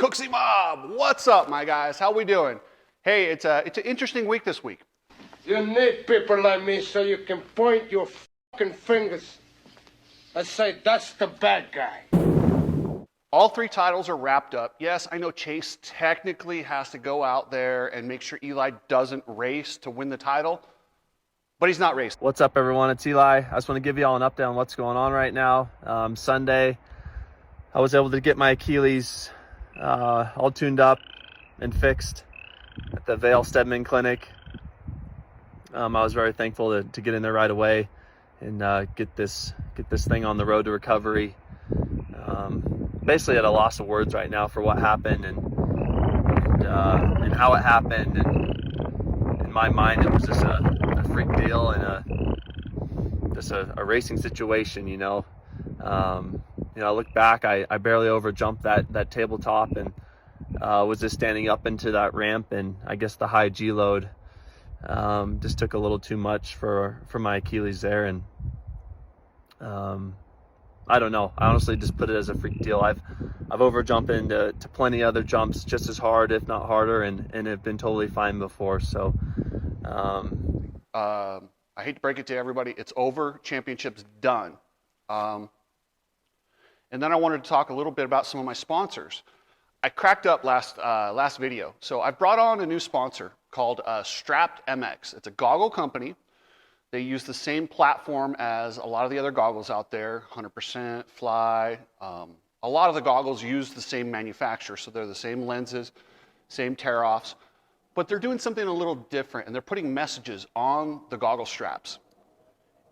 Cooksy Mob, what's up, my guys? How we doing? Hey, it's an interesting week this week. You need people like me so you can point your fucking fingers and say, that's the bad guy. All three titles are wrapped up. Yes, I know Chase technically has to go out there and make sure Eli doesn't race to win the title, but he's not racing. What's up, everyone? It's Eli. I just want to give you all an update on what's going on right now. Sunday, I was able to get my Achilles all tuned up and fixed at the Vail Stedman Clinic. I was very thankful to get in there right away and get this thing on the road to recovery. Basically at a loss of words right now for what happened and how it happened. And in my mind, it was just a freak deal and just a racing situation, you know. I look back, I barely overjumped that tabletop and was just standing up into that ramp, and I guess the high G load just took a little too much for my Achilles there, and I don't know. I honestly just put it as a freak deal. I've overjumped into plenty other jumps just as hard, if not harder, and have been totally fine before. So I hate to break it to everybody, it's over. Championship's done. And then I wanted to talk a little bit about some of my sponsors. I cracked up last video. So I've brought on a new sponsor called Strapped MX. It's a goggle company. They use the same platform as a lot of the other goggles out there, 100%, Fly. A lot of the goggles use the same manufacturer, so they're the same lenses, same tear-offs, but they're doing something a little different, and they're putting messages on the goggle straps.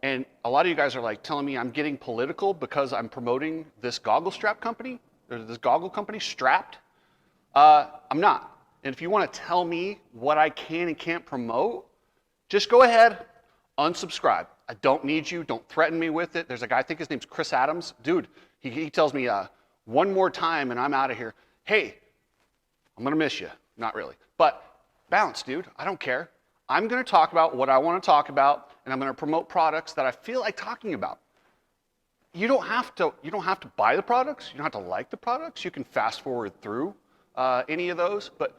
And a lot of you guys are like telling me I'm getting political because I'm promoting this goggle strap company, or this goggle company, Strapped. I'm not. And if you want to tell me what I can and can't promote, just go ahead, unsubscribe. I don't need you. Don't threaten me with it. There's a guy, I think his name's Chris Adams. Dude, he tells me one more time and I'm out of here. Hey, I'm going to miss you. Not really. But bounce, dude. I don't care. I'm going to talk about what I want to talk about, and I'm going to promote products that I feel like talking about. You don't have to buy the products. You don't have to like the products. You can fast forward through any of those, but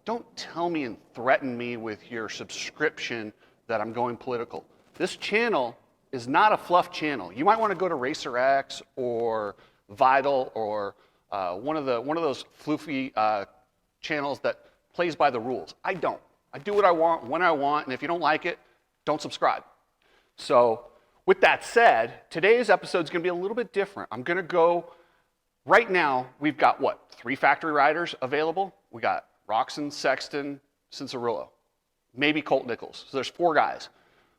don't tell me and threaten me with your subscription that I'm going political. This channel is not a fluff channel. You might want to go to Racer X or Vital or one of those floofy channels that plays by the rules. I don't. I do what I want, when I want, and if you don't like it, don't subscribe. So with that said, today's episode is going to be a little bit different. I'm going to go, right now, we've got what, 3 factory riders available? We got Roxon, Sexton, Cincerillo, maybe Colt Nichols. So there's 4 guys.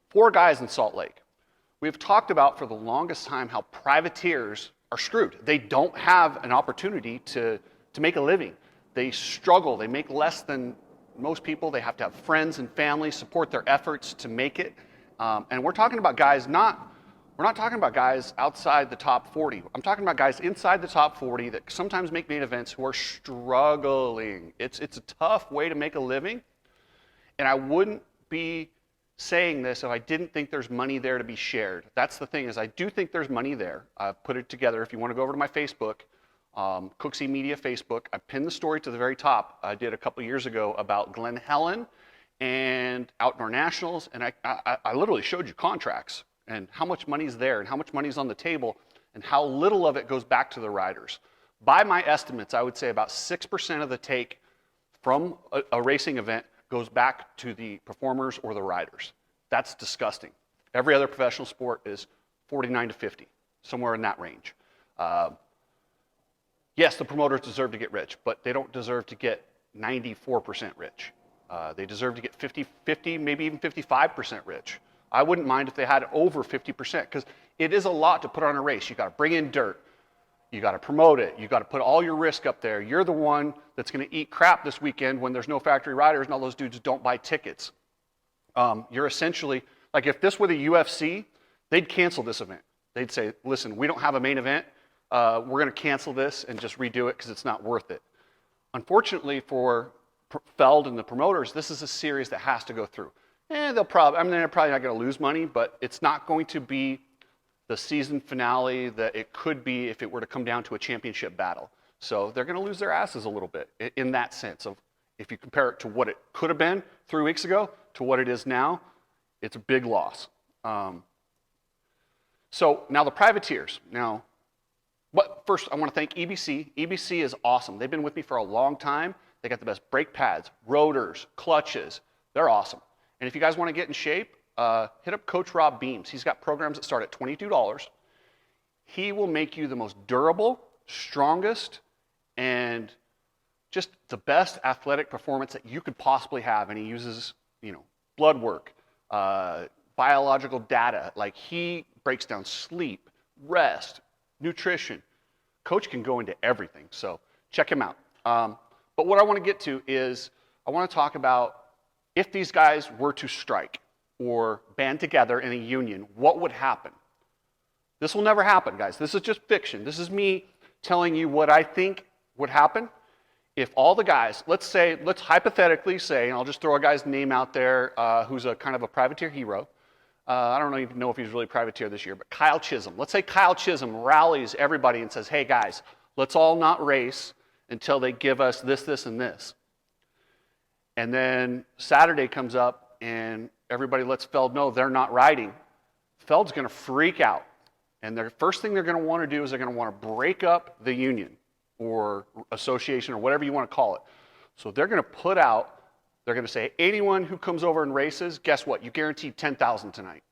4 guys in Salt Lake. We've talked about for the longest time how privateers are screwed. They don't have an opportunity to make a living. They struggle. They make less than most people. They have to have friends and family support their efforts to make it. And we're talking about guys we're not talking about guys outside the top 40. I'm talking about guys inside the top 40 that sometimes make main events who are struggling. It's a tough way to make a living. And I wouldn't be saying this if I didn't think there's money there to be shared. That's the thing, is I do think there's money there. I've put it together. If you want to go over to my Facebook, Cooksy Media Facebook, I pinned the story to the very top. I did a couple years ago about Glen Helen and Outdoor Nationals, and I literally showed you contracts and how much money's there and how much money's on the table and how little of it goes back to the riders. By my estimates, I would say about 6% of the take from a racing event goes back to the performers or the riders. That's disgusting. Every other professional sport is 49 to 50, somewhere in that range. Yes, the promoters deserve to get rich, but they don't deserve to get 94% rich. They deserve to get 50, maybe even 55% rich. I wouldn't mind if they had over 50%, because it is a lot to put on a race. You got to bring in dirt. You got to promote it. You got to put all your risk up there. You're the one that's going to eat crap this weekend when there's no factory riders and all those dudes don't buy tickets. You're essentially, like if this were the UFC, they'd cancel this event. They'd say, listen, we don't have a main event. We're going to cancel this and just redo it because it's not worth it. Unfortunately for Feld and the promoters, this is a series that has to go through. They're probably not going to lose money, but it's not going to be the season finale that it could be if it were to come down to a championship battle. So they're going to lose their asses a little bit in that sense of if you compare it to what it could have been 3 weeks ago to what it is now, it's a big loss. So now the privateers. Now, first I want to thank EBC. EBC is awesome. They've been with me for a long time. They got the best brake pads, rotors, clutches. They're awesome. And if you guys want to get in shape, hit up Coach Rob Beams. He's got programs that start at $22. He will make you the most durable, strongest, and just the best athletic performance that you could possibly have. And he uses, blood work, biological data. Like he breaks down sleep, rest, nutrition. Coach can go into everything, so check him out. But what I want to get to is I want to talk about if these guys were to strike or band together in a union, what would happen? This will never happen, guys. This is just fiction. This is me telling you what I think would happen if all the guys, let's hypothetically say, and I'll just throw a guy's name out there who's a kind of a privateer hero. I don't even know if he's really a privateer this year, but Kyle Chisholm. Let's say Kyle Chisholm rallies everybody and says, hey guys, let's all not race until they give us this, this, and this. And then Saturday comes up and everybody lets Feld know they're not riding. Feld's going to freak out. And the first thing they're going to want to do is they're going to want to break up the union or association or whatever you want to call it. So they're going to put out, they're going to say, anyone who comes over and races, guess what? You guaranteed 10,000 tonight.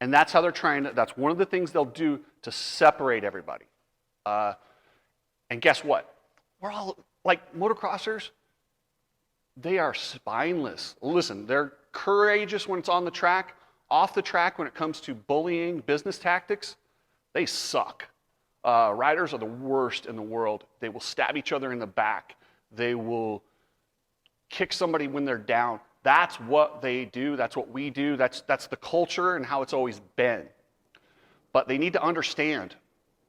And that's how they're trying to, that's one of the things they'll do to separate everybody. And guess what? We're all, like motocrossers, they are spineless. Listen, they're courageous when it's on the track. Off the track, when it comes to bullying, business tactics, they suck. Riders are the worst in the world. They will stab each other in the back. They will kick somebody when they're down. That's what they do. That's what we do. That's the culture and how it's always been. But they need to understand.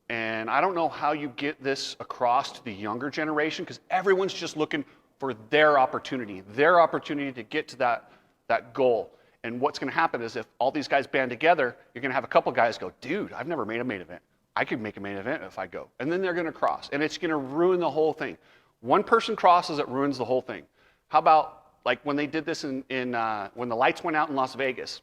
And I don't know how you get this across to the younger generation because everyone's just looking for their opportunity to get to that goal. And what's going to happen is if all these guys band together, you're going to have a couple guys go, dude, I've never made a main event. I could make a main event if I go. And then they're going to cross. And it's going to ruin the whole thing. One person crosses, it ruins the whole thing. How about like when they did this when the lights went out in Las Vegas,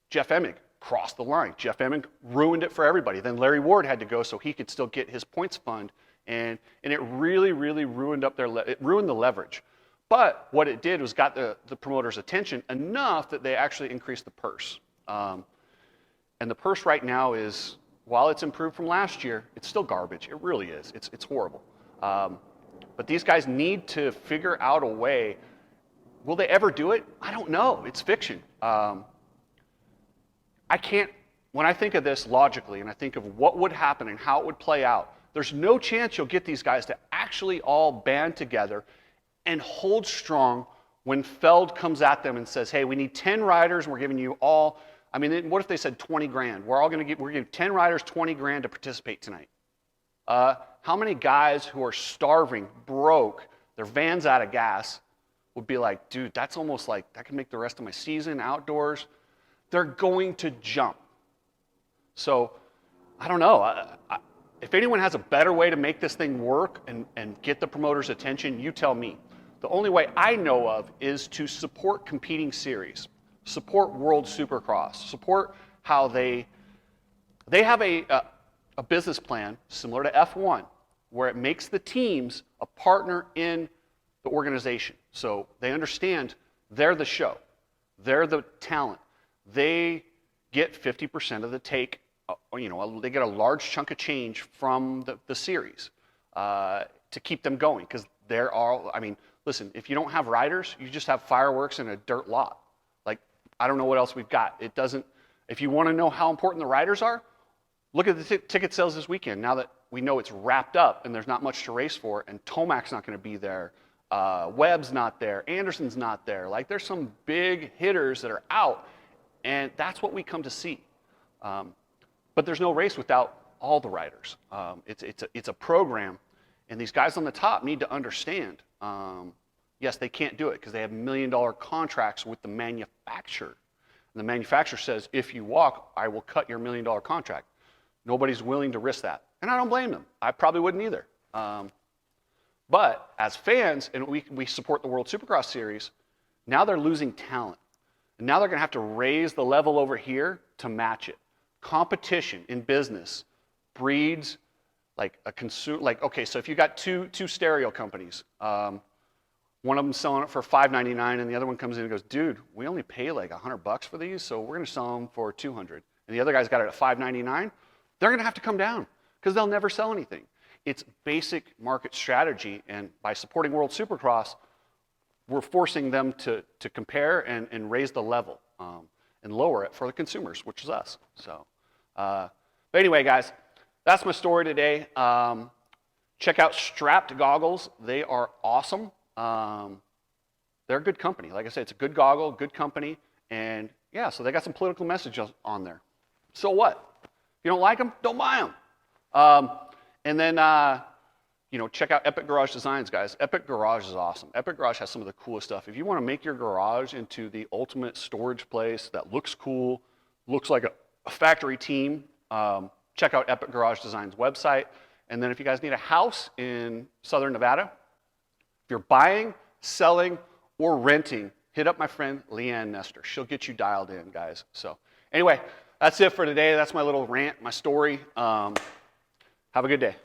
Jeff Emig crossed the line. Jeff Emig ruined it for everybody. Then Larry Ward had to go so he could still get his points fund. And it really, really ruined it ruined the leverage. But what it did was got the promoters' attention enough that they actually increased the purse. And the purse right now is, while it's improved from last year, it's still garbage. It really is. It's horrible. But these guys need to figure out a way. Will they ever do it? I don't know. It's fiction. I can't, when I think of this logically and I think of what would happen and how it would play out, there's no chance you'll get these guys to actually all band together and hold strong when Feld comes at them and says, hey, we need 10 riders and we're giving you all, I mean, what if they said 20 grand? We're going to give 10 riders 20 grand to participate tonight. How many guys who are starving, broke, their van's out of gas, would be like, dude, that's almost like, that can make the rest of my season outdoors. They're going to jump. So, I don't know. If anyone has a better way to make this thing work and get the promoters' attention, you tell me. The only way I know of is to support competing series, support World Supercross, support how they have a business plan similar to F1, where it makes the teams a partner in the organization. So they understand they're the show, they're the talent. They get 50% of the take. They get a large chunk of change from the series to keep them going because they're all, I mean, listen, if you don't have riders, you just have fireworks and a dirt lot. Like, I don't know what else we've got. It doesn't, if you want to know how important the riders are, look at the ticket sales this weekend. Now that we know it's wrapped up and there's not much to race for and Tomac's not going to be there, Webb's not there, Anderson's not there. Like, there's some big hitters that are out and that's what we come to see. But there's no race without all the riders. It's a program, and these guys on the top need to understand. Yes, they can't do it because they have $1 million contracts with the manufacturer. And the manufacturer says, if you walk, I will cut your $1 million contract. Nobody's willing to risk that. And I don't blame them. I probably wouldn't either. But as fans, and we support the World Supercross Series, now they're losing talent. And now they're going to have to raise the level over here to match it. Competition in business breeds like a consumer, like, okay, so if you got two stereo companies, one of them selling it for $5.99 and the other one comes in and goes, dude, we only pay like $100 for these, so we're going to sell them for $200. And the other guy's got it at $5.99, they're going to have to come down because they'll never sell anything. It's basic market strategy, and by supporting World Supercross, we're forcing them to compare and raise the level and lower it for the consumers, which is us. So, but anyway, guys, that's my story today. Check out Strapped Goggles. They are awesome. They're a good company. Like I said, it's a good goggle, good company, and yeah, so they got some political messages on there. So what? If you don't like them, don't buy them. And then, check out Epic Garage Designs, guys. Epic Garage is awesome. Epic Garage has some of the coolest stuff. If you want to make your garage into the ultimate storage place that looks cool, looks like a factory team, check out Epic Garage Designs website. And then if you guys need a house in Southern Nevada, if you're buying, selling, or renting, hit up my friend Leanne Nestor. She'll get you dialed in, guys. So anyway, that's it for today. That's my little rant, my story. Have a good day.